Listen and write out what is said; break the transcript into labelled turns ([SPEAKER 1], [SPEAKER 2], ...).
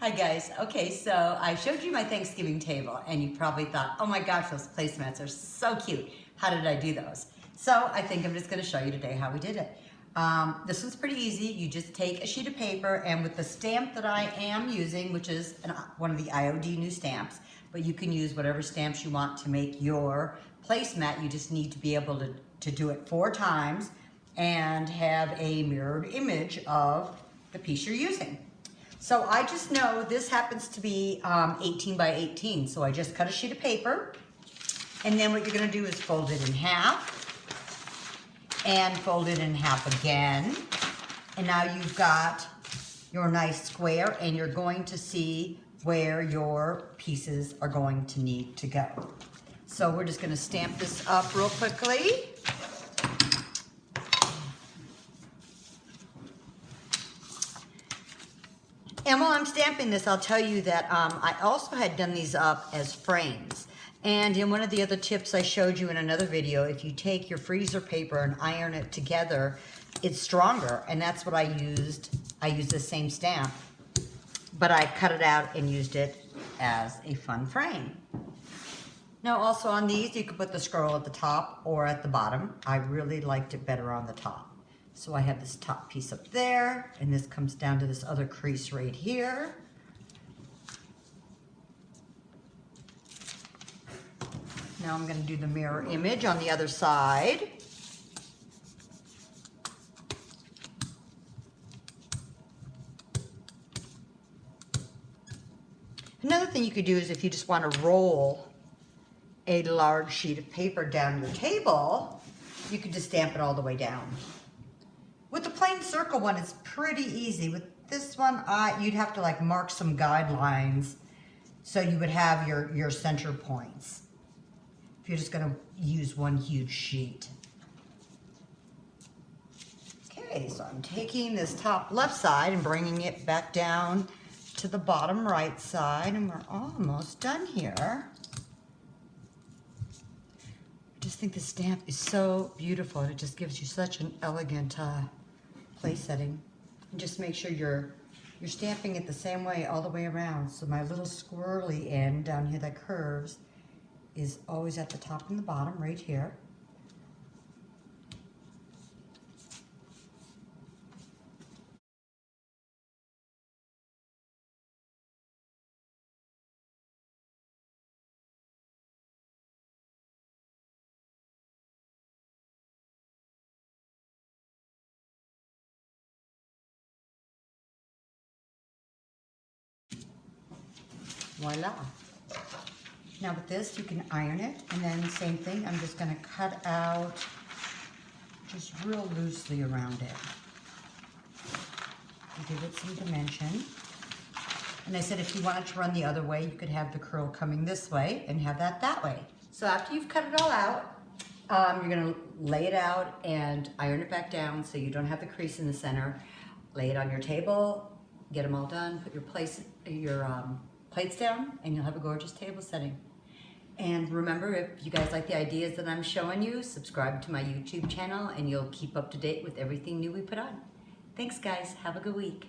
[SPEAKER 1] Hi guys. Okay, so I showed you my Thanksgiving table and you probably thought, oh my gosh, those placemats are so cute. How did I do those? So I think I'm just gonna show you today how we did it. This one's pretty easy. You just take a sheet of paper and with the stamp that I am using, which is one of the IOD new stamps, but you can use whatever stamps you want to make your placemat. You just need to be able to do it 4 times and have a mirrored image of the piece you're using. So I just know this happens to be 18 by 18. So I just cut a sheet of paper, and then what you're gonna do is fold it in half, and fold it in half again. And now you've got your nice square, and you're going to see where your pieces are going to need to go. So we're just gonna stamp this up real quickly. And while I'm stamping this, I'll tell you that I also had done these up as frames. And in one of the other tips I showed you in another video, if you take your freezer paper and iron it together, it's stronger. And that's what I used. I used the same stamp, but I cut it out and used it as a fun frame. Now also on these, you could put the scroll at the top or at the bottom. I really liked it better on the top. So I have this top piece up there, and this comes down to this other crease right here. Now I'm going to do the mirror image on the other side. Another thing you could do is if you just want to roll a large sheet of paper down your table, you could just stamp it all the way down. With the plain circle one, it's pretty easy. With this one, you'd have to like mark some guidelines so you would have your center points if you're just gonna use one huge sheet. Okay, so I'm taking this top left side and bringing it back down to the bottom right side, and we're almost done here. I just think the stamp is so beautiful, and it just gives you such an elegant place setting. And just make sure you're stamping it the same way all the way around. So my little squirrely end down here that curves is always at the top and the bottom right here. Voila. Now with this, you can iron it, and then same thing, I'm just gonna cut out just real loosely around it. Give it some dimension. And I said if you wanted to run the other way, you could have the curl coming this way and have that way. So after you've cut it all out, you're gonna lay it out and iron it back down so you don't have the crease in the center. Lay it on your table, get them all done, put your plates down, and you'll have a gorgeous table setting. And remember, if you guys like the ideas that I'm showing you, subscribe to my YouTube channel and you'll keep up to date with everything new we put on. Thanks guys, have a good week.